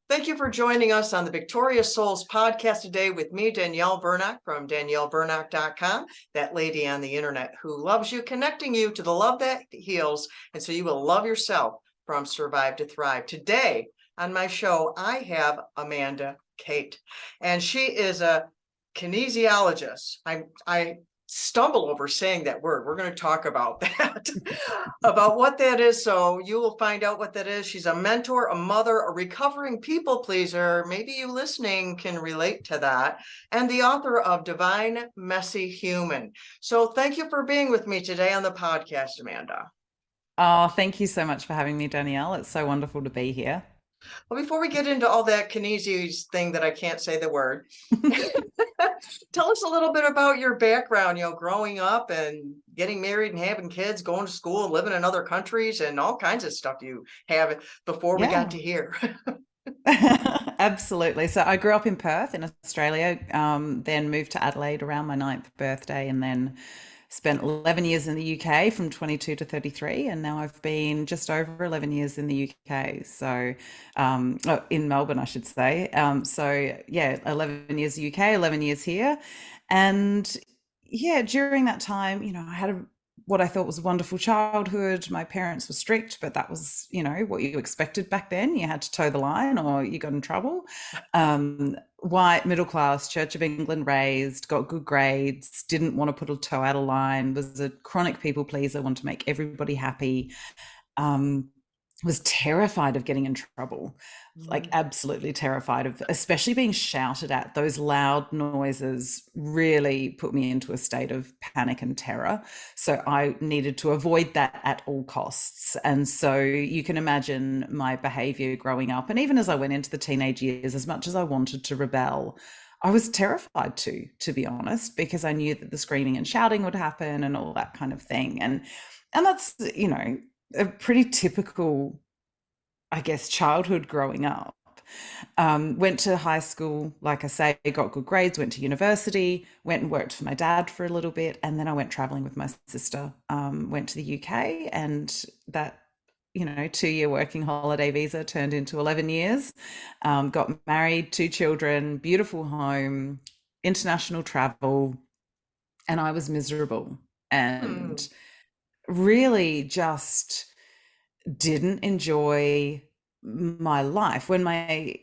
Thank you for joining us on the Victorious Souls podcast today with me, Danielle Burnock from danielleburnock.com, that lady on the internet who loves you, connecting you to the love that heals, and so you will love yourself from Survive to Thrive. Today on my show, I have Amanda Kate, and she is a kinesiologist. I stumble over saying that word. We're going to talk about that, about what that is. So you will find out what that is. She's a mentor, a mother, a recovering people pleaser. Maybe you listening can relate to that. And the author of Divine Messy Human. So thank you for being with me today on the podcast, Amanda. Oh, thank you so much for having me, Danielle. It's so wonderful to be here. Well, before we get into all that kinesiology thing that I can't say the word, tell us a little bit about your background, growing up and getting married and having kids, going to school and living in other countries and all kinds of stuff you have before we got Yeah, to here. absolutely. So I grew up in Perth in Australia, then moved to Adelaide around my ninth birthday, and then spent 11 years in the UK from 22 to 33. And now I've been just over 11 years in the UK. So, in Melbourne, I should say. Yeah, 11 years UK, 11 years here. And yeah, during that time, I had what I thought was a wonderful childhood. My parents were strict, but that was, what you expected back then. You had to toe the line or you got in trouble. White, middle class, Church of England raised, got good grades, didn't want to put a toe out of line, was a chronic people pleaser, wanted to make everybody happy. Um, was terrified of getting in trouble, like absolutely terrified of, especially being shouted at. Those loud noises really put me into a state of panic and terror. So I needed to avoid that at all costs. And so you can imagine my behavior growing up. And even as I went into the teenage years, as much as I wanted to rebel, I was terrified to be honest, because I knew that the screaming and shouting would happen and all that kind of thing. And that's, a pretty typical, I guess, childhood growing up. Went to high school, like I say, got good grades, went to university, went and worked for my dad for a little bit, and then I went traveling with my sister. Went to the UK, and that 2-year working holiday visa turned into 11 years. Got married, 2 children, beautiful home, international travel, and I was miserable and Mm. really just didn't enjoy my life. When my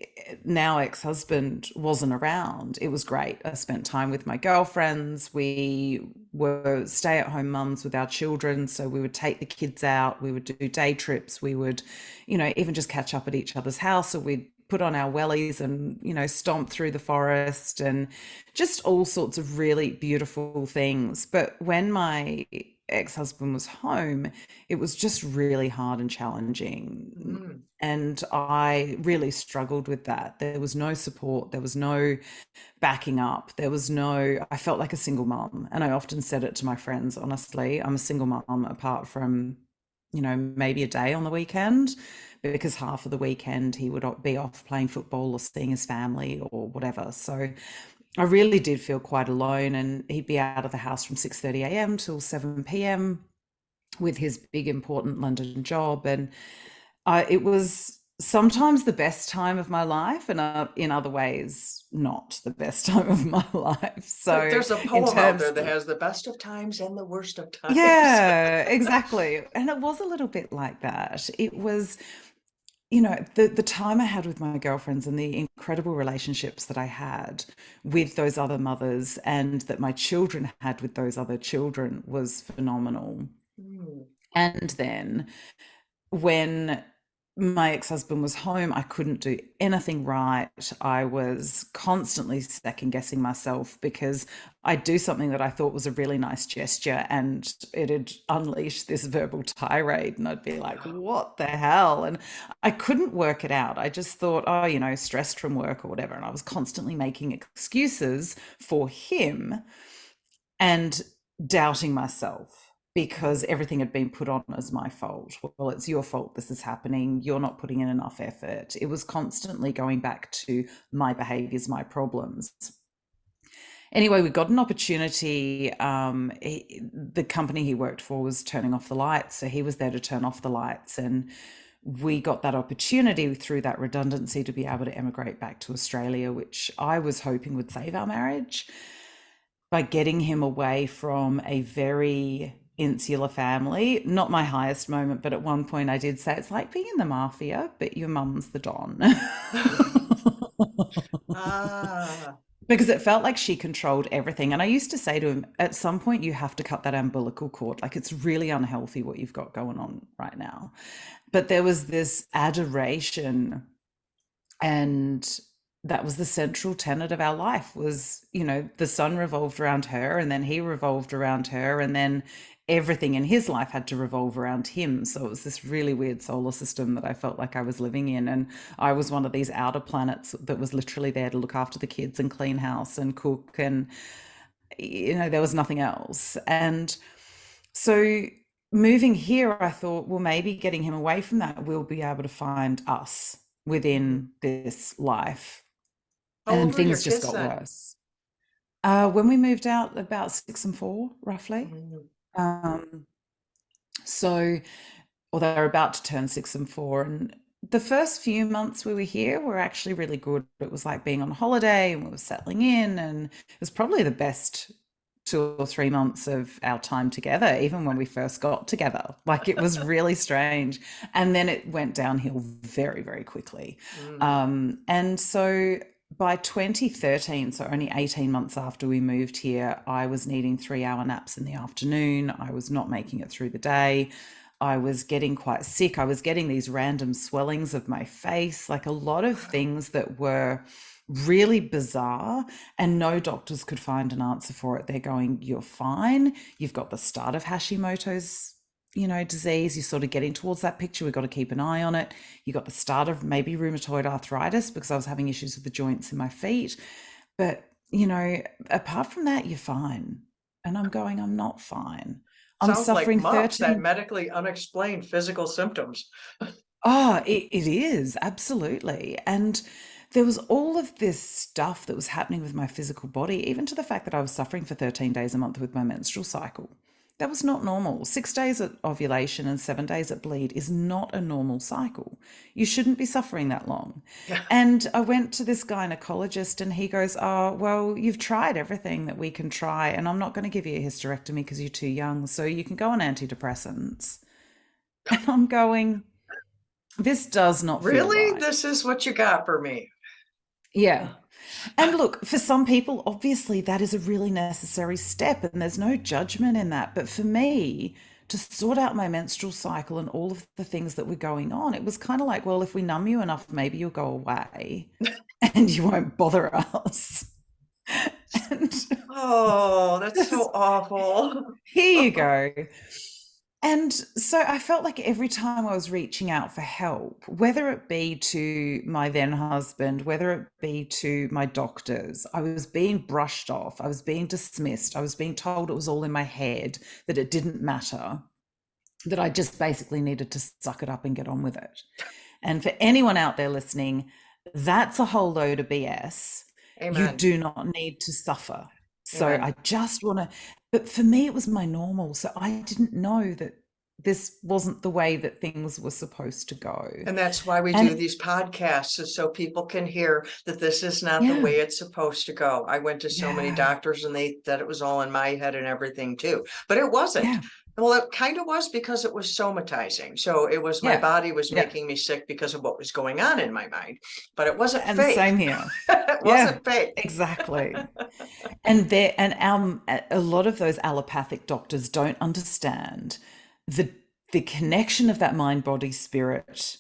now ex-husband wasn't around, it was great. I spent time with my girlfriends. We were stay-at-home mums with our children, so we would take the kids out, we would do day trips, we would even just catch up at each other's house, or we'd put on our wellies and stomp through the forest and just all sorts of really beautiful things. But when my ex-husband was home, it was just really hard and challenging. Mm. And I really struggled with that. There was no support, there was no backing up, I felt like a single mom. And I often said it to my friends, honestly, I'm a single mom apart from, maybe a day on the weekend, because half of the weekend he would be off playing football or seeing his family or whatever. So I really did feel quite alone, and he'd be out of the house from 6:30 a.m. till 7 p.m. with his big important London job. And it was sometimes the best time of my life, and in other ways not the best time of my life. So There's a in poem out there terms that has the best of times and the worst of times. yeah, exactly. And it was a little bit like that. It was, the time I had with my girlfriends and the incredible relationships that I had with those other mothers and that my children had with those other children was phenomenal. Mm. And then when my ex-husband was home, I couldn't do anything right. I was constantly second guessing myself because I'd do something that I thought was a really nice gesture and it had unleashed this verbal tirade, and I'd be like, what the hell? And I couldn't work it out. I just thought, oh, stressed from work or whatever. And I was constantly making excuses for him and doubting myself because everything had been put on as my fault. Well, it's your fault this is happening. You're not putting in enough effort. It was constantly going back to my behaviors, my problems. Anyway, we got an opportunity. The company he worked for was turning off the lights. So he was there to turn off the lights. And we got that opportunity through that redundancy to be able to emigrate back to Australia, which I was hoping would save our marriage by getting him away from a very insular family. Not my highest moment, but at one point I did say it's like being in the mafia, but your mum's the Don. Ah, Because it felt like she controlled everything. And I used to say to him, at some point, you have to cut that umbilical cord. Like, it's really unhealthy what you've got going on right now. But there was this adoration, and that was the central tenet of our life was, the sun revolved around her, and then he revolved around her, and then everything in his life had to revolve around him. So it was this really weird solar system that I felt like I was living in, and I was one of these outer planets that was literally there to look after the kids and clean house and cook, and there was nothing else. And so moving here, I thought, well, maybe getting him away from that, we'll be able to find us mhm. within this life. How old And were your things just kids got then? worse. Oh, When we moved out, about 6 and 4, roughly. mhm. Um, so, or they're about to turn 6 and 4. And the first few months we were here were actually really good. It was like being on holiday, and we were settling in, and it was probably the best 2 or 3 months of our time together, even when we first got together. Like, it was really strange. And then it went downhill very, very quickly. Mm. And so by 2013, so only 18 months after we moved here, I was needing 3-hour naps in the afternoon. I was not making it through the day. I was getting quite sick. I was getting these random swellings of my face, like a lot of things that were really bizarre, and no doctors could find an answer for it. They're going, you're fine. You've got the start of Hashimoto's, disease. You're sort of getting towards that picture. We've got to keep an eye on it. You got the start of maybe rheumatoid arthritis, because I was having issues with the joints in my feet. But, apart from that, you're fine. And I'm going, I'm not fine. I'm Sounds like suffering mumps, that 13. medically unexplained physical symptoms. Oh, it is, absolutely. And there was all of this stuff that was happening with my physical body, even to the fact that I was suffering for 13 days a month with my menstrual cycle. That was not normal. 6 days at ovulation and 7 days at bleed is not a normal cycle. You shouldn't be suffering that long. Yeah. And I went to this gynecologist, and he goes, oh, well, you've tried everything that we can try, and I'm not going to give you a hysterectomy because you're too young, so you can go on antidepressants. And I'm going, this does not feel Really? right. This is what you got for me? Yeah. And look, for some people, obviously, that is a really necessary step, and there's no judgment in that. But for me, to sort out my menstrual cycle and all of the things that were going on, it was kind of like, well, if we numb you enough, maybe you'll go away and you won't bother us. And Oh, that's so awful. here you go. And so I felt like every time I was reaching out for help, whether it be to my then husband, whether it be to my doctors, I was being brushed off. I was being dismissed. I was being told it was all in my head, that it didn't matter, that I just basically needed to suck it up and get on with it. And for anyone out there listening, that's a whole load of BS. You Amen. do not need to suffer. So Amen. I just want to, but for me, it was my normal. So I didn't know that this wasn't the way that things were supposed to go. And that's why we do And these podcasts, is so people can hear that this is not the yeah, way it's supposed to go. I went to so many yeah, doctors and they that it was all in my head and everything too, but it wasn't. yeah, Well, it kind of was because it was somatizing. So it was my yeah, body was yeah. making me sick because of what was going on in my mind, but it wasn't And fake. same here. It Yeah, wasn't fake. exactly. And a lot of those allopathic doctors don't understand the the connection of that mind, body, spirit,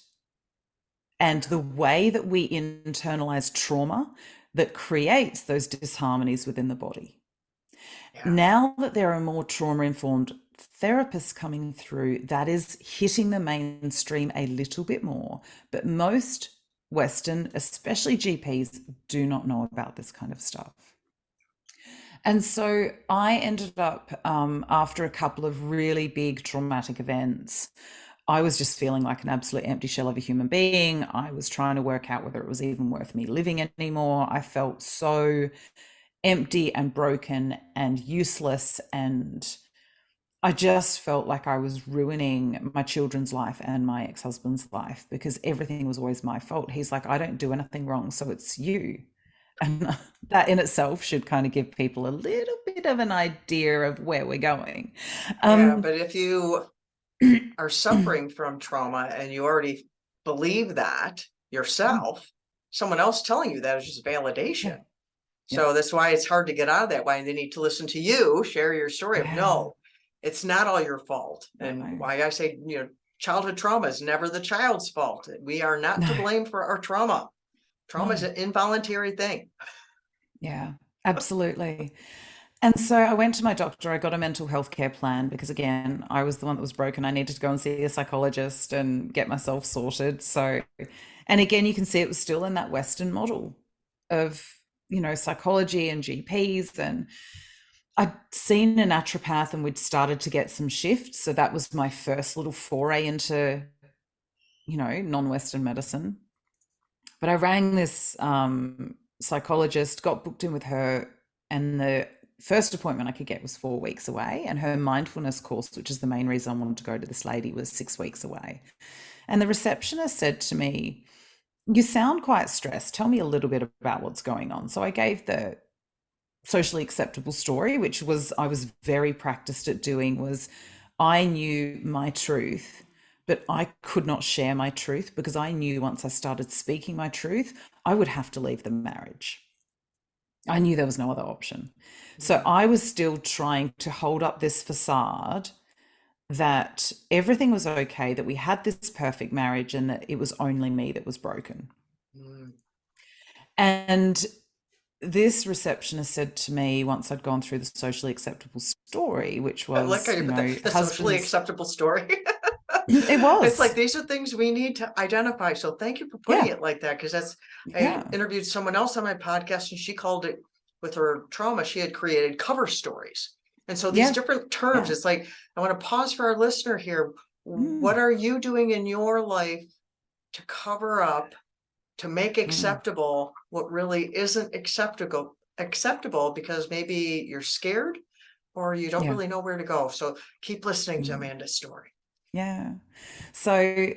and the way that we internalize trauma that creates those disharmonies within the body. Yeah. Now that there are more trauma informed therapists coming through, that is hitting the mainstream a little bit more. But most Western, especially GPs, do not know about this kind of stuff. And so I ended up, after a couple of really big traumatic events, I was just feeling like an absolute empty shell of a human being. I was trying to work out whether it was even worth me living anymore. I felt so empty and broken and useless. And I just felt like I was ruining my children's life and my ex-husband's life because everything was always my fault. He's like, I don't do anything wrong, so it's you. And that in itself should kind of give people a little bit of an idea of where we're going. Yeah, Um, but if you are suffering from trauma and you already believe that yourself, someone else telling you that is just validation. yeah, yeah, So that's why it's hard to get out of that. Why they need to listen to you, share your story of yeah, no, it's not all your fault. And no, why I say, childhood trauma is never the child's fault. We are not to no, blame for our trauma. Trauma is no, an involuntary thing. yeah, absolutely. And so I went to my doctor. I got a mental health care plan because, again, I was the one that was broken. I needed to go and see a psychologist and get myself sorted. So, and again, you can see it was still in that Western model of, psychology and GPs. And I'd seen a naturopath and we'd started to get some shifts. So that was my first little foray into, non-Western medicine. But I rang this psychologist, got booked in with her, and the first appointment I could get was 4 weeks away. And her mindfulness course, which is the main reason I wanted to go to this lady, was 6 weeks away. And the receptionist said to me, "You sound quite stressed. Tell me a little bit about what's going on." So I gave the socially acceptable story, which was I was very practiced at doing, was I knew my truth, but I could not share my truth because I knew once I started speaking my truth, I would have to leave the marriage. I knew there was no other option. So Mm, I was still trying to hold up this facade that everything was okay, that we had this perfect marriage, and that it was only me that was broken. mm. And this receptionist said to me once I'd gone through the socially acceptable story, which I like how was, you put that, the socially husbands. acceptable story. It It's like was. these are things we need to identify. So thank you for putting Yeah. it like that, because that's I Yeah. interviewed someone else on my podcast and she called it, with her trauma, she had created cover stories. And so these Yeah. different terms, Yeah. it's like I want to pause for our listener here. What Mm, are you doing in your life to cover up, to make mm, acceptable what really isn't acceptable because maybe you're scared or you don't yeah. really know where to go. So keep listening to Mm, Amanda's story. yeah. So,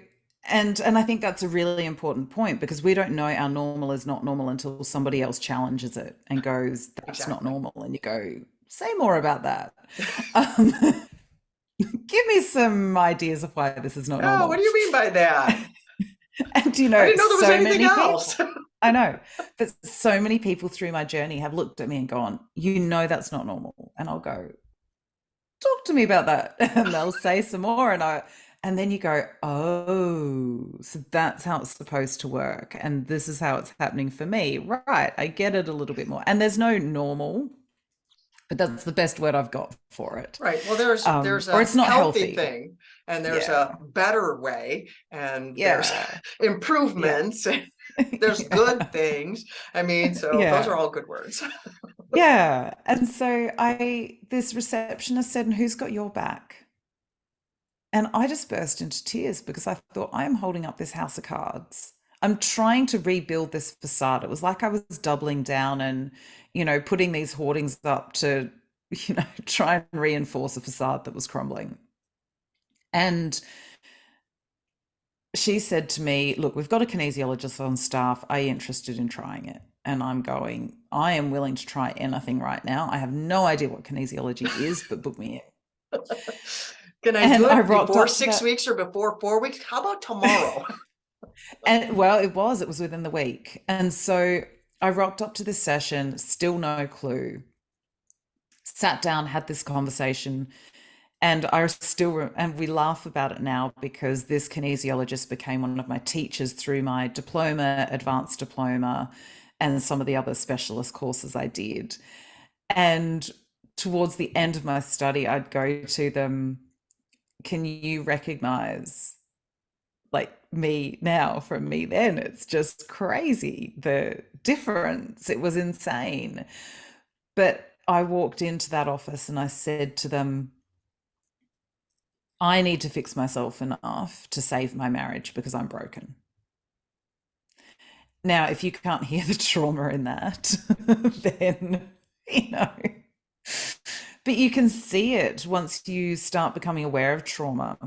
and I think that's a really important point because we don't know our normal is not normal until somebody else challenges it and goes, "That's not Exactly. normal." And you go, "Say more about that." Um, give me some ideas of why this is not Oh, what normal. do you mean by that? And I didn't know there was so anything many else. people, I know, but so many people through my journey have looked at me and gone, that's not normal. And I'll go, talk to me about that. And they'll say some more. And then you go, oh, so that's how it's supposed to work. And this is how it's happening for me. Right. I get it a little bit more. And there's no normal, but that's the best word I've got for it. Right. Well, there's Or a it's not healthy healthy. thing and there's Yeah. a better way and there's Yeah. Yeah. improvements. There's good things. I mean, so those are Yeah. all good words. Yeah. And so this receptionist said, "And who's got your back?" And I just burst into tears because I thought, I'm holding up this house of cards. I'm trying to rebuild this facade. It was like I was doubling down and, putting these hoardings up to, try and reinforce a facade that was crumbling. And she said to me, "Look, we've got a kinesiologist on staff. Are you interested in trying it?" And I'm going, I am willing to try anything right now. I have no idea what kinesiology is, but book me Can I in. do And I it rocked before up to six that. weeks or before 4 weeks? How about tomorrow? And well, it was within the week. And so I rocked up to this session, still no clue, sat down, had this conversation. And and we laugh about it now because this kinesiologist became one of my teachers through my diploma, advanced diploma, and some of the other specialist courses I did. And towards the end of my study, I'd go to them, "Can you recognize like me now from me then?" It's just crazy, the difference. It was insane. But I walked into that office and I said to them, "I need to fix myself enough to save my marriage because I'm broken." Now, if you can't hear the trauma in that, then, you know, But you can see it once you start becoming aware of trauma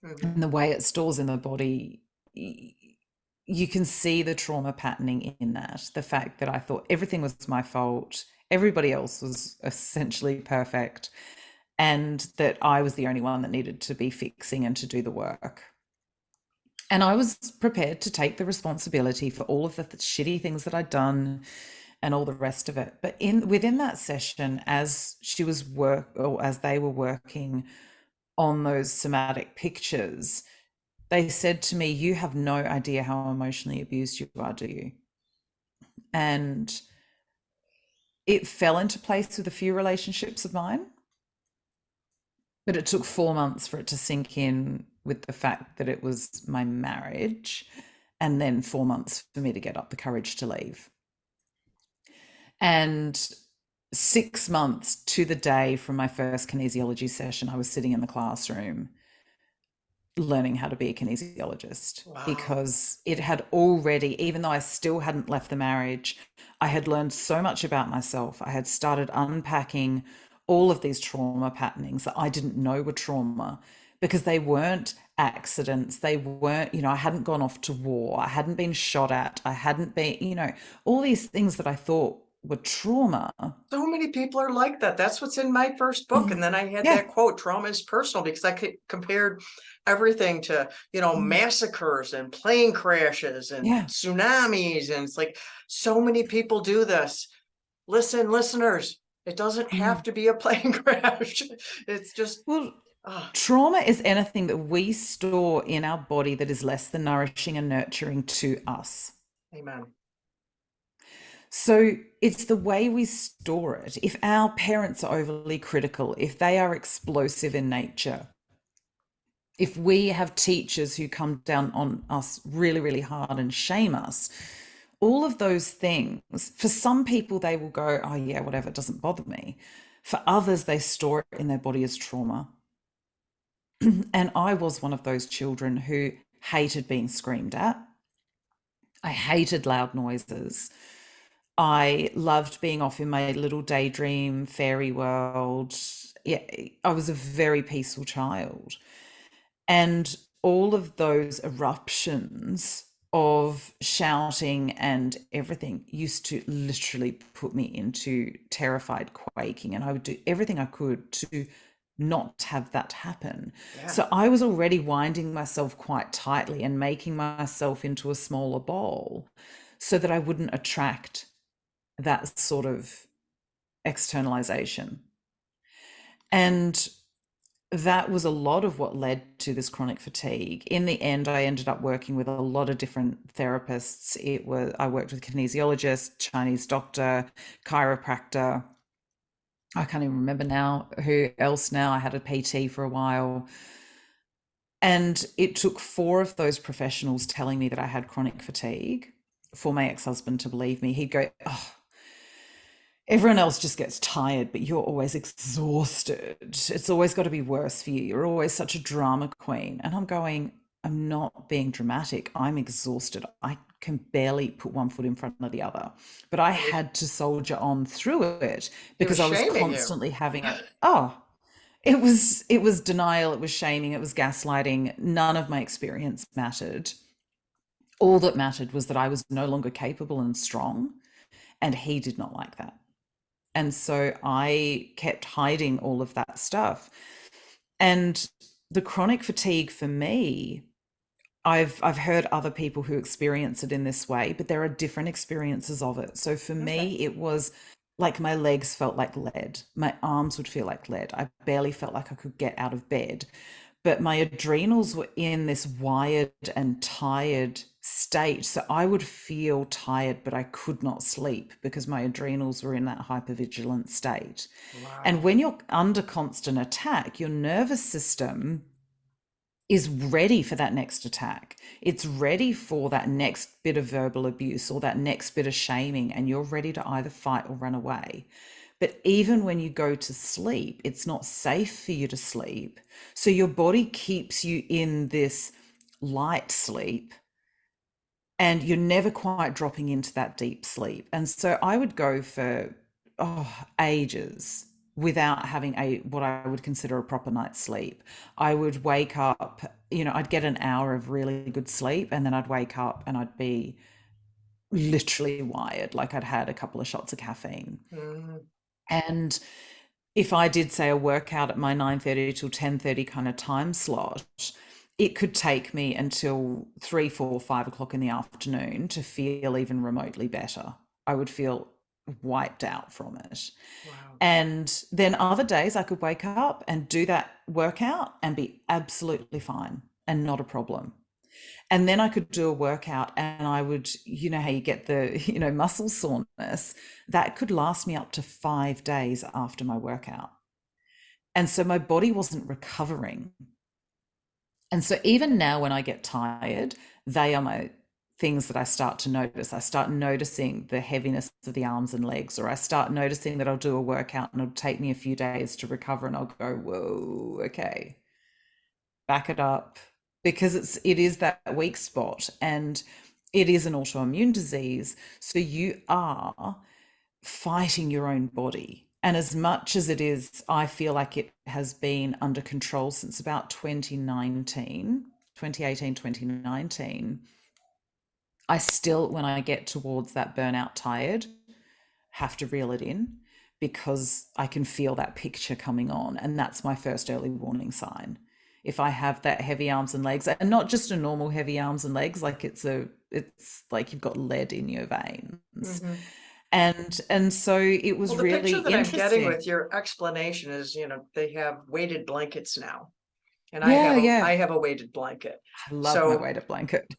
Mhm. and the way it stores in the body. You can see the trauma patterning in that. The fact that I thought everything was my fault, everybody else was essentially perfect, and that I was the only one that needed to be fixing and to do the work. And I was prepared to take the responsibility for all of the shitty things that I'd done and all the rest of it. But in within that session, as she was or as they were working on those somatic pictures, they said to me, "You have no idea how emotionally abused you are, do you?" And it fell into place with a few relationships of mine, but it took 4 months for it to sink in with the fact that it was my marriage, and then 4 months for me to get up the courage to leave. And 6 months to the day from my first kinesiology session, I was sitting in the classroom learning how to be a kinesiologist, Wow. because it had already, even though I still hadn't left the marriage, I had learned so much about myself. I had started unpacking all of these trauma patternings that I didn't know were trauma, because they weren't accidents. They weren't, I hadn't gone off to war. I hadn't been shot at. I hadn't been, all these things that I thought were trauma. So many people are like that. That's what's in my first book. And then I had Yeah. that quote, trauma is personal, because I compared everything to, Mm. massacres and plane crashes and Yeah. tsunamis. And it's like, so many people do this. Listen, listeners, it doesn't have Mm. to be a plane crash. It's just, Well, ah, trauma is anything that we store in our body that is less than nourishing and nurturing to us. amen. So it's the way we store it. If our parents are overly critical, if they are explosive in nature, if we have teachers who come down on us really, really hard and shame us, all of those things, for some people, they will go, oh, yeah, whatever, it doesn't bother me. For others, they store it in their body as trauma. And I was one of those children who hated being screamed at. I hated loud noises. I loved being off in my little daydream fairy world. Yeah, I was a very peaceful child. And all of those eruptions of shouting and everything used to literally put me into terrified quaking. And I would do everything I could to not have that happen. Yeah. So I was already winding myself quite tightly and making myself into a smaller bowl so that I wouldn't attract that sort of externalization. And that was a lot of what led to this chronic fatigue. In the end, I ended up working with a lot of different therapists. I worked with a kinesiologist, Chinese doctor, chiropractor. I can't even remember now who else now. I had a PT for a while. And it took 4 of those professionals telling me that I had chronic fatigue for my ex-husband to believe me. He'd go, oh, everyone else just gets tired, but you're always exhausted. It's always got to be worse for you. You're always such a drama queen. And I'm going, I'm not being dramatic. I'm exhausted. I can barely put one foot in front of the other. But I It was, had to soldier on through it it was because I was shaming you. constantly having it. Oh, it was denial, it was shaming, it was gaslighting. None of my experience mattered. All that mattered was that I was no longer capable and strong, and he did not like that. And so I kept hiding all of that stuff. And the chronic fatigue for me, I've heard other people who experience it in this way, but there are different experiences of it. So for Okay. me, it was like my legs felt like lead. My arms would feel like lead. I barely felt like I could get out of bed. But my adrenals were in this wired and tired state. So I would feel tired, but I could not sleep because my adrenals were in that hypervigilant state. And Wow. when you're under constant attack, your nervous system is ready for that next attack. It's ready for that next bit of verbal abuse or that next bit of shaming, and you're ready to either fight or run away. But even when you go to sleep, it's not safe for you to sleep. So your body keeps you in this light sleep, and you're never quite dropping into that deep sleep. And so I would go for ages without having a what I would consider a proper night's sleep. I would wake up, I'd get an hour of really good sleep, and then I'd wake up and I'd be literally wired, like I'd had a couple of shots of caffeine. Mm, And if I did say a workout at my 9:30 till 10:30 kind of time slot, it could take me until 3, 4, 5 o'clock in the afternoon to feel even remotely better. I would feel wiped out from it. wow. And then other days I could wake up and do that workout and be absolutely fine and not a problem. And then I could do a workout and I would, how you get the, muscle soreness, that could last me up to 5 days after my workout. And so my body wasn't recovering. And so even now when I get tired, they are my things that I start to notice. I start noticing the heaviness of the arms and legs, or I start noticing that I'll do a workout and it'll take me a few days to recover, and I'll go, whoa, okay, back it up, because it is that weak spot, and it is an autoimmune disease. So you are fighting your own body. And as much as it is, I feel like it has been under control since about 2018, 2019. I still, when I get towards that burnout tired, have to reel it in, because I can feel that picture coming on. And that's my first early warning sign. If I have that heavy arms and legs, and not just a normal heavy arms and legs, like it's like you've got lead in your veins. Mhm. And so it Well, was the really picture that I'm getting interesting. with your explanation is, they have weighted blankets now, and Yeah, I yeah. have a weighted blanket. I love my So weighted blanket.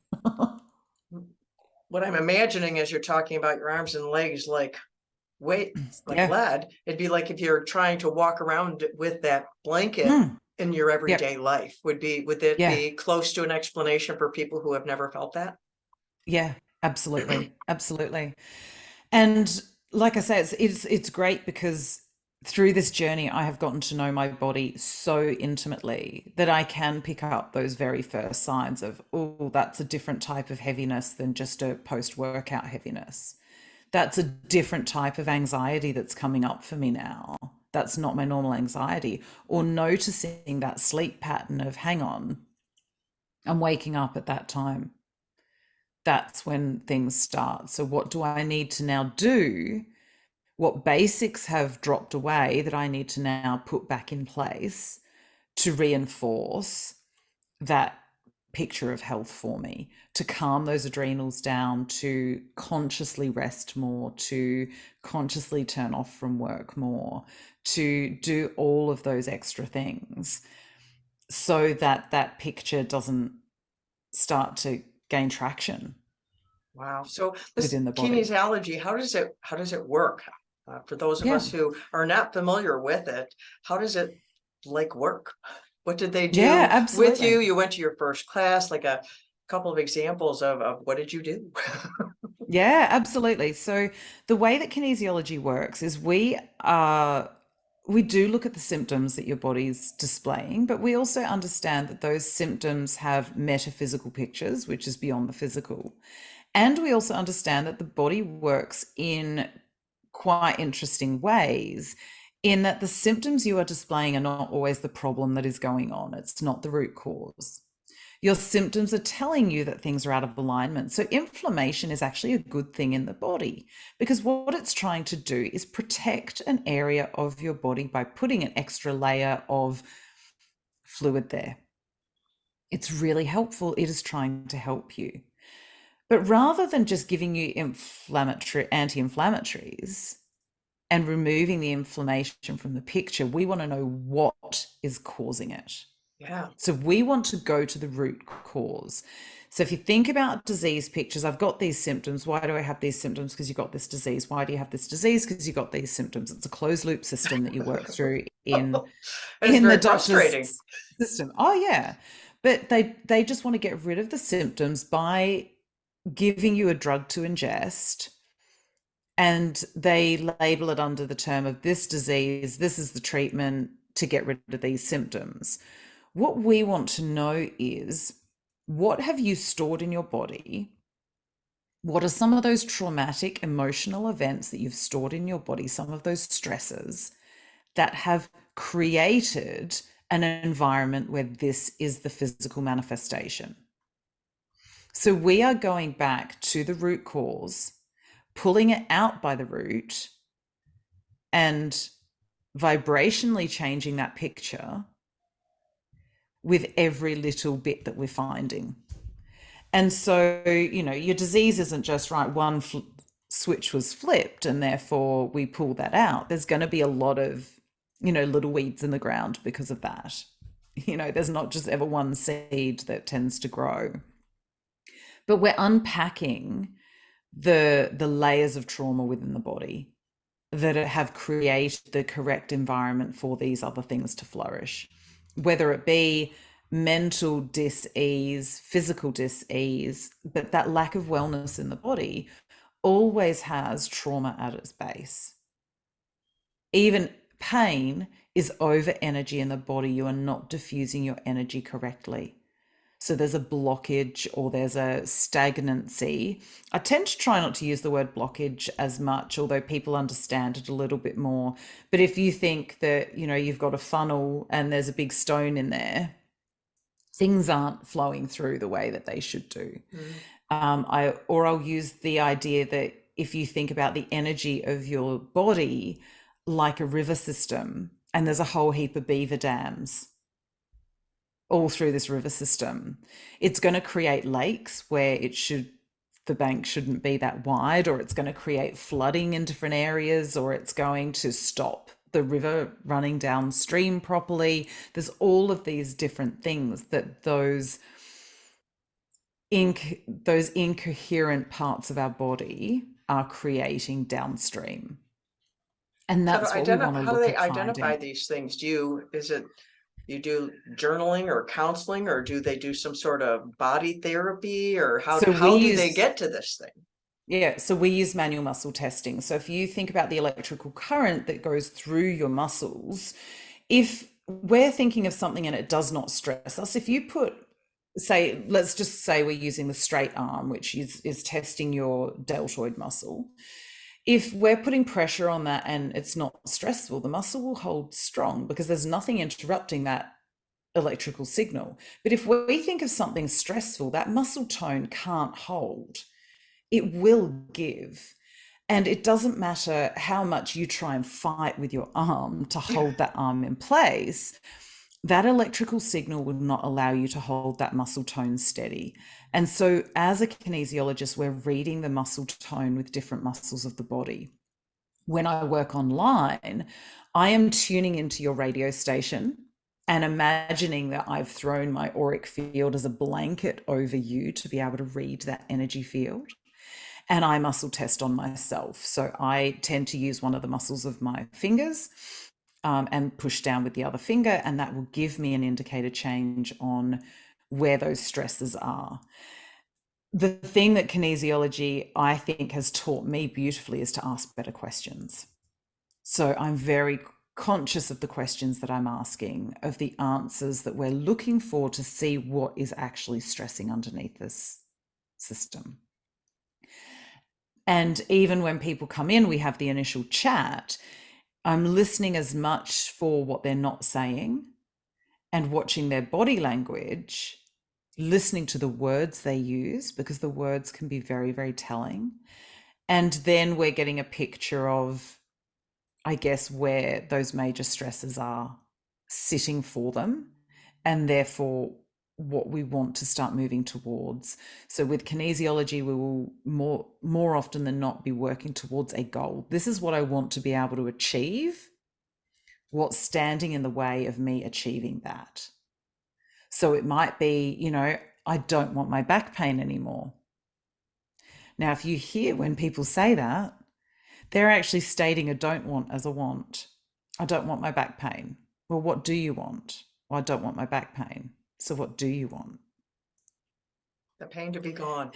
what I'm imagining as you're talking about your arms and legs, like weight, like Yeah. lead, it'd be like if you're trying to walk around with that blanket Mm. in your everyday Yep. life. Would it Yeah. be close to an explanation for people who have never felt that? Yeah. Absolutely. Absolutely. And like I say, it's great because through this journey, I have gotten to know my body so intimately that I can pick up those very first signs of, oh, that's a different type of heaviness than just a post-workout heaviness. That's a different type of anxiety that's coming up for me now. That's not my normal anxiety. Or noticing that sleep pattern of, hang on, I'm waking up at that time. That's when things start. So, what do I need to now do? What basics have dropped away that I need to now put back in place to reinforce that picture of health for me, to calm those adrenals down, to consciously rest more, to consciously turn off from work more, to do all of those extra things so that that picture doesn't start to gain traction Wow. So this within the body. kinesiology, how does it work? For those of Yeah. us who are not familiar with it, how does it like work? What did they Yeah, do with you? absolutely. You went to your first class, like a couple of examples of what did you do? Yeah, absolutely. So the way that kinesiology works is we do look at the symptoms that your body's displaying, but we also understand that those symptoms have metaphysical pictures, which is beyond the physical. And we also understand that the body works in quite interesting ways, in that the symptoms you are displaying are not always the problem that is going on. It's not the root cause. Your symptoms are telling you that things are out of alignment. So, inflammation is actually a good thing in the body, because what it's trying to do is protect an area of your body by putting an extra layer of fluid there. It's really helpful. It is trying to help you. But rather than just giving you anti-inflammatories and removing the inflammation from the picture, we want to know what is causing it. Yeah. So we want to go to the root cause. So if you think about disease pictures, I've got these symptoms. Why do I have these symptoms? Because you got this disease. Why do you have this disease? Because you got these symptoms. It's a closed loop system that you work through in It's the very doctor's frustrating. system. Oh yeah. But they just want to get rid of the symptoms by giving you a drug to ingest, and they label it under the term of this disease, this is the treatment to get rid of these symptoms. What we want to know is, what have you stored in your body? What are some of those traumatic emotional events that you've stored in your body, some of those stresses that have created an environment where this is the physical manifestation. So we are going back to the root cause, pulling it out by the root, and vibrationally changing that picture with every little bit that we're finding. And so, your disease isn't just right, one switch was flipped and therefore we pull that out. There's going to be a lot of, little weeds in the ground because of that. There's not just ever one seed that tends to grow. But we're unpacking the layers of trauma within the body that have created the correct environment for these other things to flourish, whether it be mental dis-ease, physical dis-ease, but that lack of wellness in the body always has trauma at its base. Even pain is over energy in the body. You are not diffusing your energy correctly. So there's a blockage or there's a stagnancy. I tend to try not to use the word blockage as much, although people understand it a little bit more. But if you think that, you've got a funnel and there's a big stone in there, things aren't flowing through the way that they should do. I'll use the idea that if you think about the energy of your body like a river system, and there's a whole heap of beaver dams all through this river system, it's going to create lakes where the bank shouldn't be that wide, or it's going to create flooding in different areas, or it's going to stop the river running downstream properly. There's all of these different things that those incoherent parts of our body are creating downstream. And that's what we want to How do look they at identify finding. these things? You do journaling or counseling, or do they do some sort of body therapy, or So we how do they use get to this thing? Yeah, so we use manual muscle testing. So if you think about the electrical current that goes through your muscles, if we're thinking of something and it does not stress us, if you let's just say we're using the straight arm, which is testing your deltoid muscle. If we're putting pressure on that and it's not stressful, the muscle will hold strong because there's nothing interrupting that electrical signal. But if we think of something stressful, that muscle tone can't hold. It will give. And it doesn't matter how much you try and fight with your arm to hold that arm in place, that electrical signal would not allow you to hold that muscle tone steady. And so, as a kinesiologist, we're reading the muscle tone with different muscles of the body. When I work online, I am tuning into your radio station and imagining that I've thrown my auric field as a blanket over you to be able to read that energy field. And I muscle test on myself. So I tend to use one of the muscles of my fingers and push down with the other finger, and that will give me an indicator change on where those stresses are. The thing that kinesiology, I think, has taught me beautifully is to ask better questions. So I'm very conscious of the questions that I'm asking, of the answers that we're looking for to see what is actually stressing underneath this system. And even when people come in, we have the initial chat. I'm listening as much for what they're not saying and watching their body language, listening to the words they use, because the words can be very, very telling. And then we're getting a picture of, I guess, where those major stresses are sitting for them, and therefore what we want to start moving towards. So with kinesiology, we will more often than not be working towards a goal. This is what I want to be able to achieve. What's standing in the way of me achieving that? So it might be, I don't want my back pain anymore. Now, if you hear when people say that, they're actually stating a don't want as a want. I don't want my back pain. Well, what do you want? Well, I don't want my back pain. So what do you want? The pain to be gone.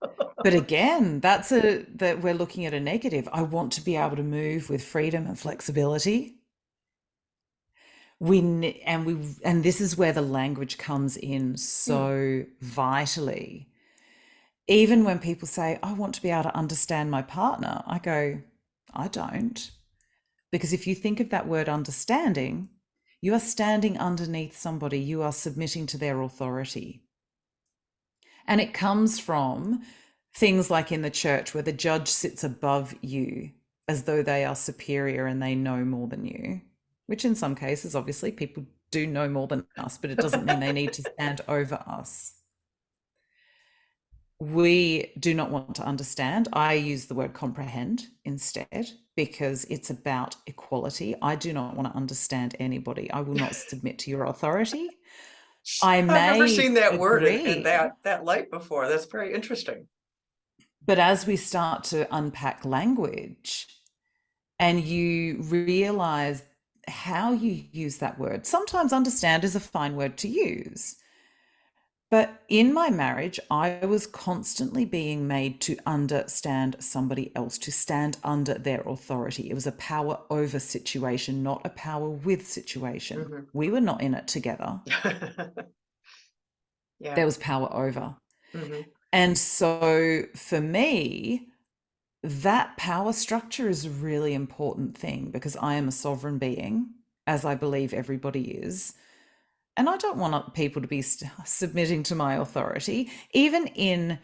But again, that we're looking at a negative. I want to be able to move with freedom and flexibility. And this is where the language comes in so vitally. Even when people say, I want to be able to understand my partner, I go, I don't. Because if you think of that word understanding, you are standing underneath somebody, you are submitting to their authority. And it comes from things like in the church where the judge sits above you as though they are superior and they know more than you, which in some cases, obviously, people do know more than us, but it doesn't mean they need to stand over us. We do not want to understand. I use the word comprehend instead because it's about equality. I do not want to understand anybody. I will not submit to your authority. I I've never may seen that word in agree, that light before. That's very interesting. but as we start to unpack language and you realize how you use that word, sometimes understand is a fine word to use. But in my marriage, I was constantly being made to understand somebody else, to stand under their authority. It was a power over situation, not a power with situation. Mhm. We were not in it together. Yeah. There was power over. Mhm. And so for me, that power structure is a really important thing because I am a sovereign being, as I believe everybody is. And I don't want people to be submitting to my authority. Even in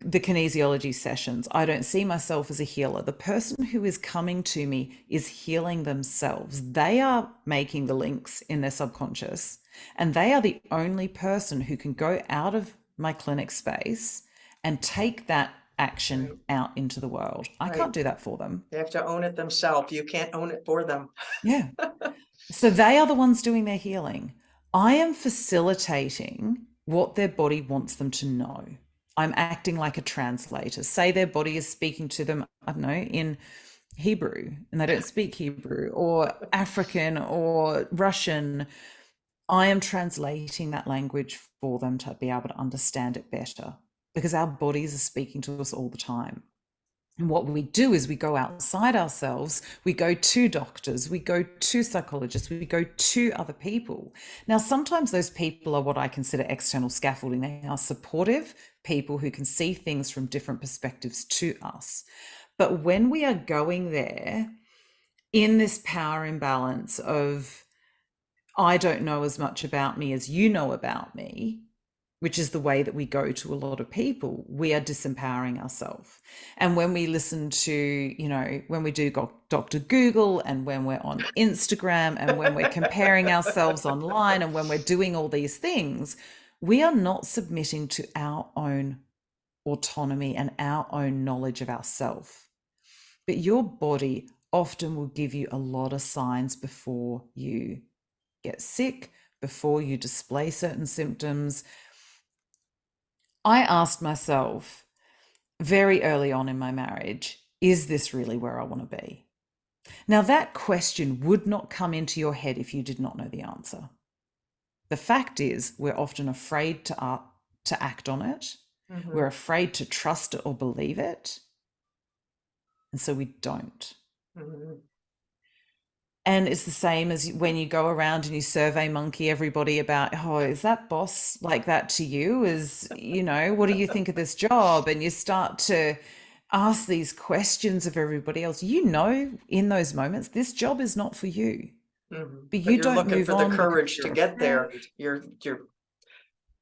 the kinesiology sessions, I don't see myself as a healer. The person who is coming to me is healing themselves. They are making the links in their subconscious, and they are the only person who can go out of my clinic space and take that action Right. out into the world. I Right. can't do that for them. They have to own it themselves. You can't own it for them. Yeah. So they are the ones doing their healing. I am facilitating what their body wants them to know. I'm acting like a translator. Say their body is speaking to them, I don't know, in Hebrew and they don't speak Hebrew or African or Russian. I am translating that language for them to be able to understand it better because our bodies are speaking to us all the time. And what we do is we go outside ourselves, we go to doctors, we go to psychologists, we go to other people. Now, sometimes those people are what I consider external scaffolding. They are supportive people who can see things from different perspectives to us. But when we are going there in this power imbalance of, I don't know as much about me as you know about me, which is the way that we go to a lot of people, we are disempowering ourselves. And when we listen to, when we do Dr. Google and when we're on Instagram and when we're comparing ourselves online and when we're doing all these things, we are not submitting to our own autonomy and our own knowledge of ourselves. But your body often will give you a lot of signs before you get sick, before you display certain symptoms. I asked myself very early on in my marriage, is this really where I want to be? Now, that question would not come into your head if you did not know the answer. The fact is, we're often afraid to act on it. We're Mhm. afraid to trust it or believe it. And so we don't. Mhm. And it's the same as when you go around and you survey monkey everybody about, oh, is that boss like that to you? What do you think of this job? And you start to ask these questions of everybody else. In those moments, this job is not for you, Mhm. but But you you're don't looking move for the on because courage to you're get there. afraid. You're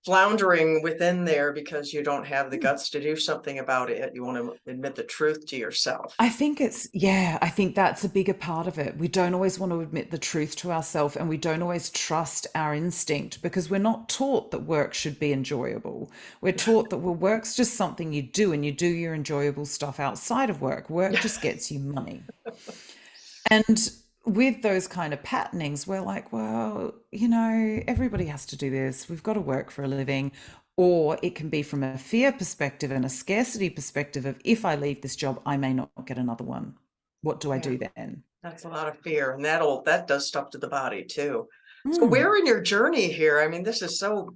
floundering within there because you don't have the Hmm. guts to do something about it. You want to admit the truth to yourself. I think that's a bigger part of it. We don't always want to admit the truth to ourselves and we don't always trust our instinct because we're not taught that work should be enjoyable. We're taught that, well, work's just something you do and you do your enjoyable stuff outside of work. Work just gets you money. And with those kind of patternings, we're like, well, everybody has to do this. We've got to work for a living. Or it can be from a fear perspective and a scarcity perspective of if I leave this job, I may not get another one. What do I Yeah, do then? that's a lot of fear, and that does stuff to the body too. So Mm, where in your journey here? I mean, this is so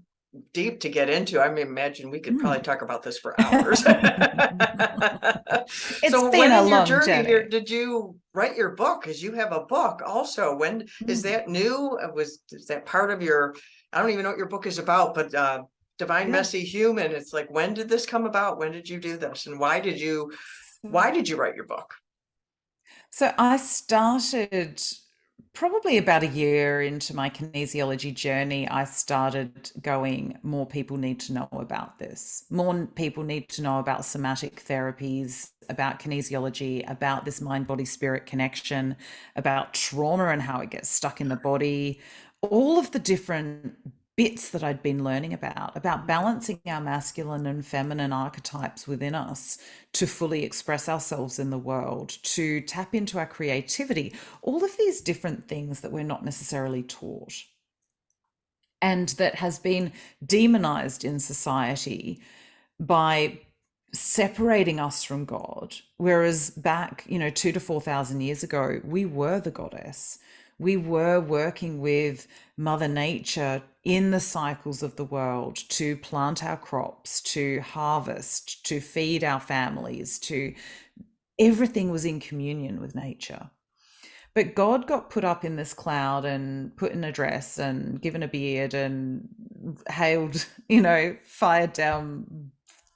deep to get into. I mean, imagine we could probably mm. talk about this for hours. It's So been when a in your long journey here journey. did you write your book? Because you have a book also. When is Mm, that new? Is that part of your, I don't even know what your book is about, but Divine yeah. Messy Human. It's like, when did this come about? When did you do this? And why did you So write your book? So I started probably about a year into my kinesiology journey. I started going, more people need to know about this. More people need to know about somatic therapies, about kinesiology, about this mind body spirit connection, about trauma and how it gets stuck in the body, all of the different bits that I'd been learning about balancing our masculine and feminine archetypes within us to fully express ourselves in the world, to tap into our creativity, all of these different things that we're not necessarily taught and that has been demonized in society by separating us from God. Whereas back, 2 to 4,000 years ago, we were the goddess. We were working with Mother Nature in the cycles of the world to plant our crops, to harvest, to feed our families, to everything was in communion with nature. But God got put up in this cloud and put in a dress and given a beard and hailed, fired down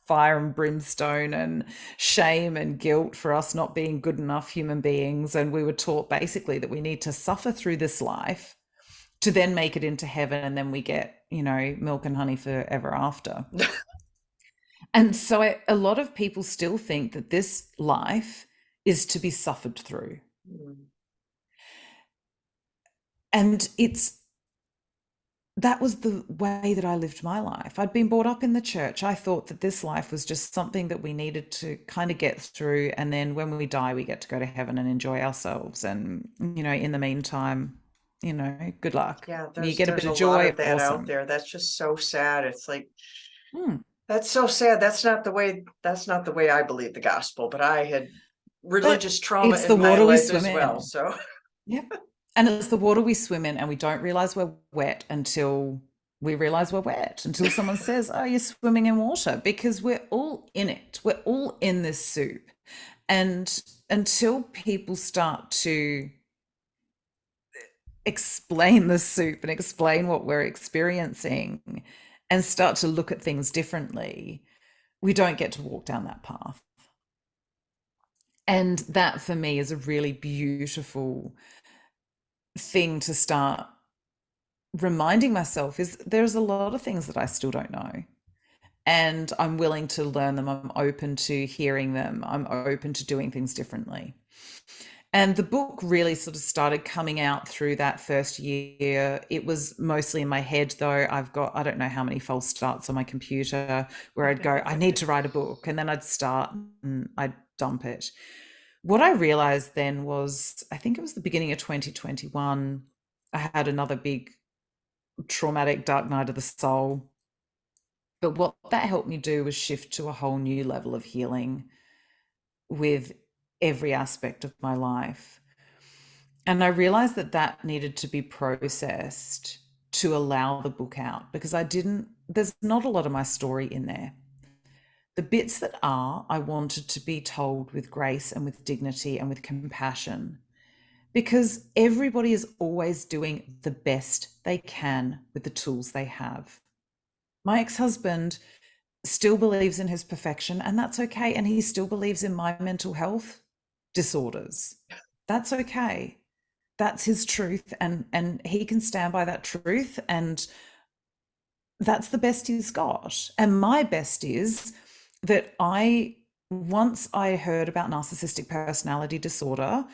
fire and brimstone and shame and guilt for us not being good enough human beings. And we were taught basically that we need to suffer through this life to then make it into heaven. And then we get, milk and honey forever after. And so a lot of people still think that this life is to be suffered through. Mm. And that was the way that I lived my life. I'd been brought up in the church. I thought that this life was just something that we needed to kind of get through. And then when we die, we get to go to heaven and enjoy ourselves. And, in the meantime, good luck. Yeah, You there's get a bit there's a of lot joy, of that out awesome. there. That's just so sad. It's like Hmm. that's so sad. That's not the way I believe the gospel, but I had But religious trauma it's in the my water we life swim as well. in. So Yep. And it's the water we swim in, and we don't realize we're wet until we realize we're wet, until someone says, "Oh, you're swimming in water," because we're all in it. We're all in this soup. And until people start to explain the soup and explain what we're experiencing and start to look at things differently, we don't get to walk down that path. And that for me is a really beautiful thing to start reminding myself is there's a lot of things that I still don't know. And I'm willing to learn them. I'm open to hearing them. I'm open to doing things differently. And the book really sort of started coming out through that first year. It was mostly in my head, though. I don't know how many false starts on my computer where I'd go, I need to write a book. And then I'd start and I'd dump it. What I realized then was, I think it was the beginning of 2021, I had another big traumatic dark night of the soul. But what that helped me do was shift to a whole new level of healing with every aspect of my life. And I realized that that needed to be processed to allow the book out because there's not a lot of my story in there. The bits that are, I wanted to be told with grace and with dignity and with compassion because everybody is always doing the best they can with the tools they have. My ex-husband still believes in his perfection, and that's okay. And he still believes in my mental health disorders. That's okay. That's his truth, and he can stand by that truth, and that's the best he's got. And my best is that once I heard about narcissistic personality disorder,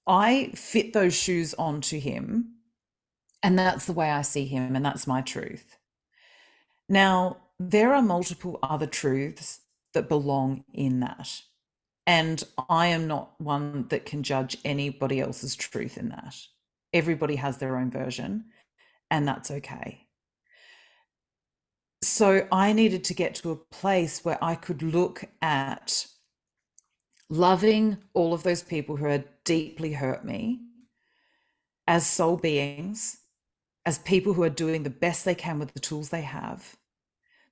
I fit those shoes onto him, and that's the way I see him, and that's my truth. Now, there are multiple other truths that belong in that. And I am not one that can judge anybody else's truth in that. Everybody has their own version, and that's okay. So I needed to get to a place where I could look at loving all of those people who had deeply hurt me as soul beings, as people who are doing the best they can with the tools they have,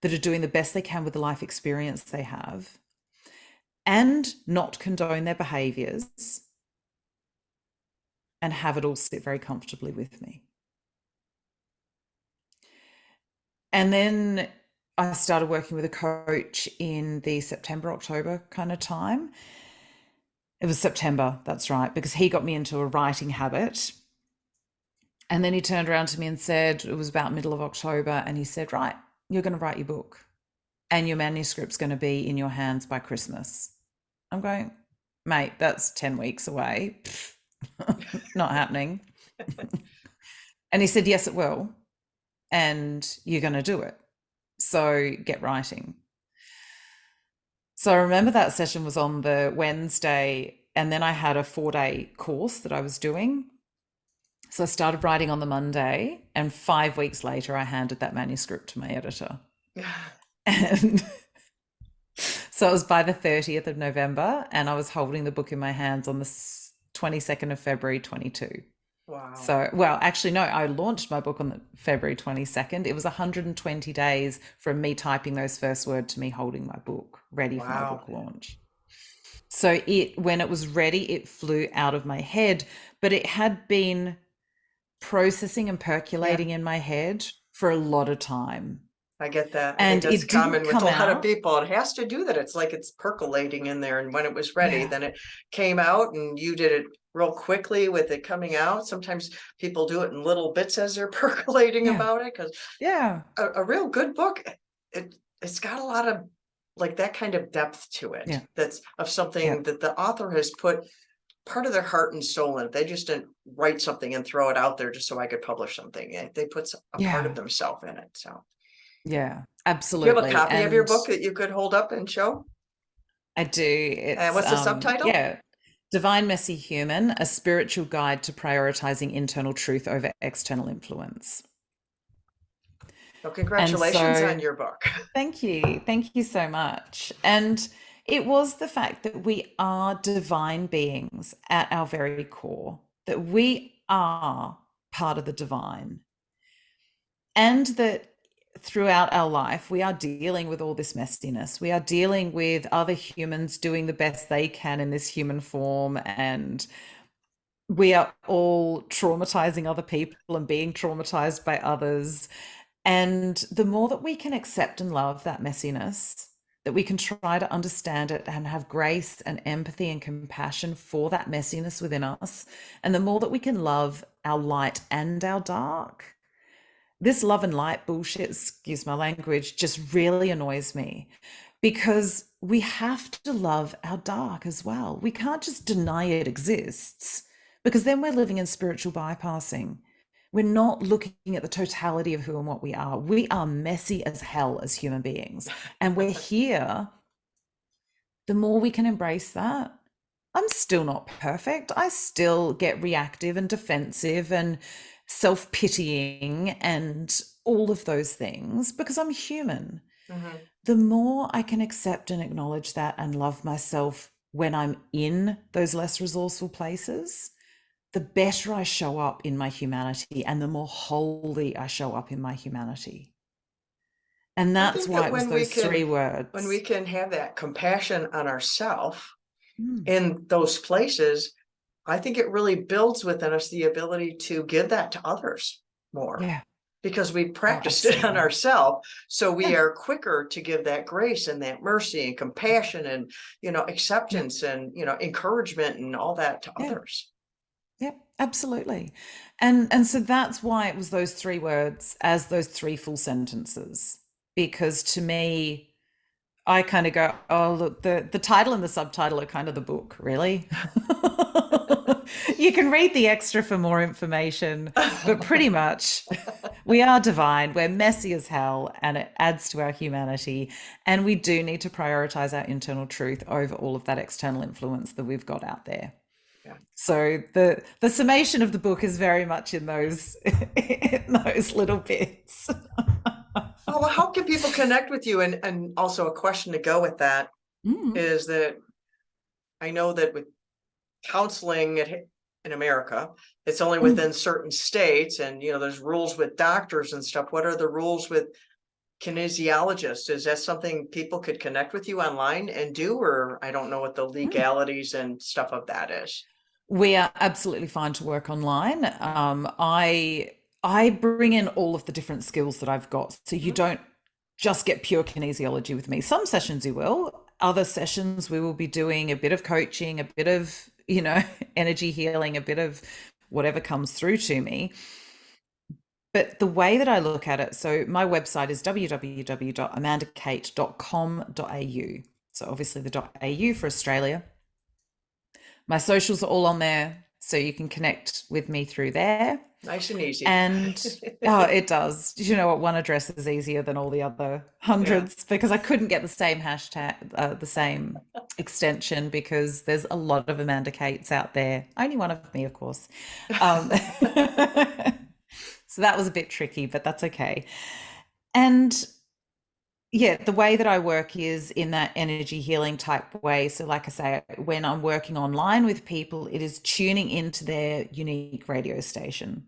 that are doing the best they can with the life experience they have, and not condone their behaviors and have it all sit very comfortably with me. And then I started working with a coach in the September, October kind of time. It was September, that's right, because he got me into a writing habit. And then he turned around to me and said, it was about middle of October, and he said, right, you're going to write your book and your manuscript's going to be in your hands by Christmas. I'm going, mate, that's 10 weeks away. Not happening. And he said, yes, it will. And you're going to do it. So get writing. So I remember that session was on the Wednesday, and then I had a 4-day course that I was doing. So I started writing on the Monday, and 5 weeks later, I handed that manuscript to my editor. And so it was by the 30th of November, and I was holding the book in my hands on the 22nd of February, 22. Wow. So, well, actually, no, I launched my book on the February 22nd. It was 120 days from me typing those first words to me holding my book ready for my book launch. So when it was ready, it flew out of my head, but it had been processing and percolating in my head for a lot of time. I get that. I And think that's it didn't common with come a lot of out. people. It has to do that. It's like it's percolating in there. And when it was ready, Yeah. then it came out, and you did it real quickly with it coming out. Sometimes people do it in little bits as they're percolating about it, because a real good book, it's got a lot of like that kind of depth to it. That's of something that the author has put part of their heart and soul in it. They just didn't write something and throw it out there just so I could publish something. They put a part of themselves in it. So yeah, do you have a absolutely. copy of your And book that you could hold up and show? I do. And It's what's the subtitle? Divine Messy Human, a spiritual guide to prioritizing internal truth over external influence. Well, congratulations on your book. Thank you. Thank you so much. And it was the fact that we are divine beings at our very core, that we are part of the divine, and that throughout our life, we are dealing with all this messiness. We are dealing with other humans doing the best they can in this human form, and we are all traumatizing other people and being traumatized by others. And the more that we can accept and love that messiness, that we can try to understand it and have grace and empathy and compassion for that messiness within us, and the more that we can love our light and our dark, this love and light bullshit, excuse my language, just really annoys me, because we have to love our dark as well. We can't just deny it exists, because then we're living in spiritual bypassing. We're not looking at the totality of who and what we are. We are messy as hell as human beings. And we're here. The more we can embrace that. I'm still not perfect. I still get reactive and defensive and self-pitying and all of those things, because I'm human. Mm-hmm. The more I can accept and acknowledge that and love myself when I'm in those less resourceful places, the better I show up in my humanity, and the more wholly I show up in my humanity. And that's why it was those 3 words. When we can have that compassion on ourselves in those places, I think it really builds within us the ability to give that to others more. Yeah. Because we practiced it on ourselves. So we are quicker to give that grace and that mercy and compassion and, acceptance and, encouragement and all that to others. Yep, absolutely. And so that's why it was those 3 words as those 3 full sentences, because to me, I kind of go, oh, look, the title and the subtitle are kind of the book, really. You can read the extra for more information, but pretty much we are divine, we're messy as hell, and it adds to our humanity. And we do need to prioritize our internal truth over all of that external influence that we've got out there. Yeah. So the summation of the book is very much in those little bits. Well, how can people connect with you? And also a question to go with that is that I know that with counseling in America, it's only within certain states, and there's rules with doctors and stuff. What are the rules with kinesiologists? Is that something people could connect with you online and do, or I don't know what the legalities and stuff of that is? We are absolutely fine to work online. I bring in all of the different skills that I've got. So you don't just get pure kinesiology with me. Some sessions you will. other sessions, we will be doing a bit of coaching, a bit of, energy healing, a bit of whatever comes through to me. But the way that I look at it, so my website is www.amandakate.com.au. So obviously the .au for Australia. My socials are all on there, so you can connect with me through there. Nice and easy. And oh, it does. You know what? One address is easier than all the other hundreds because I couldn't get the same hashtag, the same extension, because there's a lot of Amanda Cates out there. Only one of me, of course. So that was a bit tricky, but that's okay. And yeah, the way that I work is in that energy healing type way. So, like I say, when I'm working online with people, it is tuning into their unique radio station.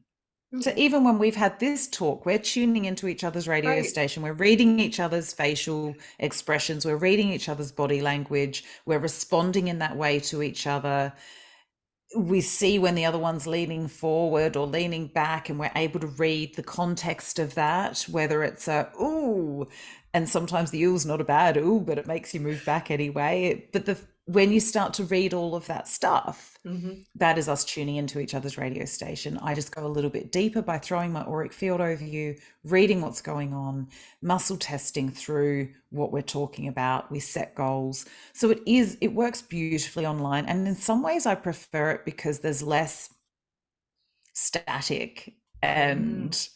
So even when we've had this talk, we're tuning into each other's radio Right. station. We're reading each other's facial expressions. We're reading each other's body language. We're responding in that way to each other. We see when the other one's leaning forward or leaning back, and we're able to read the context of that, whether it's a ooh, and sometimes the ooh's not a bad ooh, but it makes you move back anyway. But when you start to read all of that stuff, that is us tuning into each other's radio station. I just go a little bit deeper by throwing my auric field over you, reading what's going on, muscle testing through what we're talking about. We set goals. So it works beautifully online. And in some ways I prefer it because there's less static and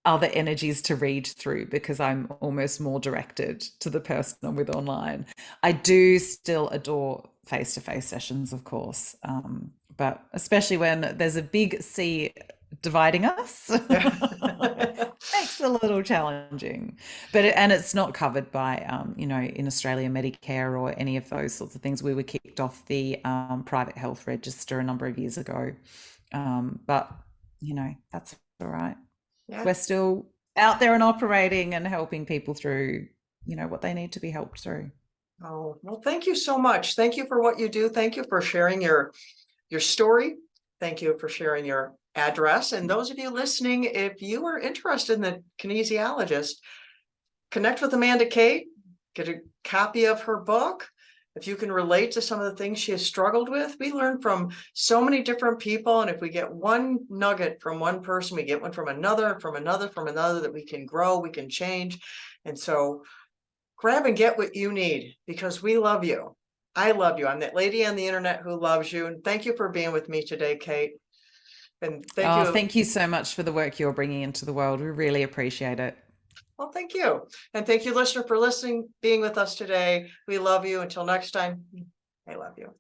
other energies to read through, because I'm almost more directed to the person I'm with online. I do still adore face-to-face sessions, of course, but especially when there's a big sea dividing us, makes it a little challenging. And it's not covered by, in Australia, Medicare or any of those sorts of things. We were kicked off the private health register a number of years ago, but that's all right. Yeah. We're still out there and operating and helping people through, what they need to be helped through. Oh, well, thank you so much. Thank you for what you do. Thank you for sharing your story. Thank you for sharing your address. And those of you listening, if you are interested in the kinesiologist, connect with Amanda Kate, get a copy of her book. If you can relate to some of the things she has struggled with, we learn from so many different people. And if we get one nugget from one person, we get one from another, that we can grow, we can change. And so grab and get what you need, because we love you. I love you. I'm that lady on the internet who loves you. And thank you for being with me today, Kate. And Thank you so much for the work you're bringing into the world. We really appreciate it. Well, thank you. And thank you, listener, for listening, being with us today. We love you. Until next time, I love you.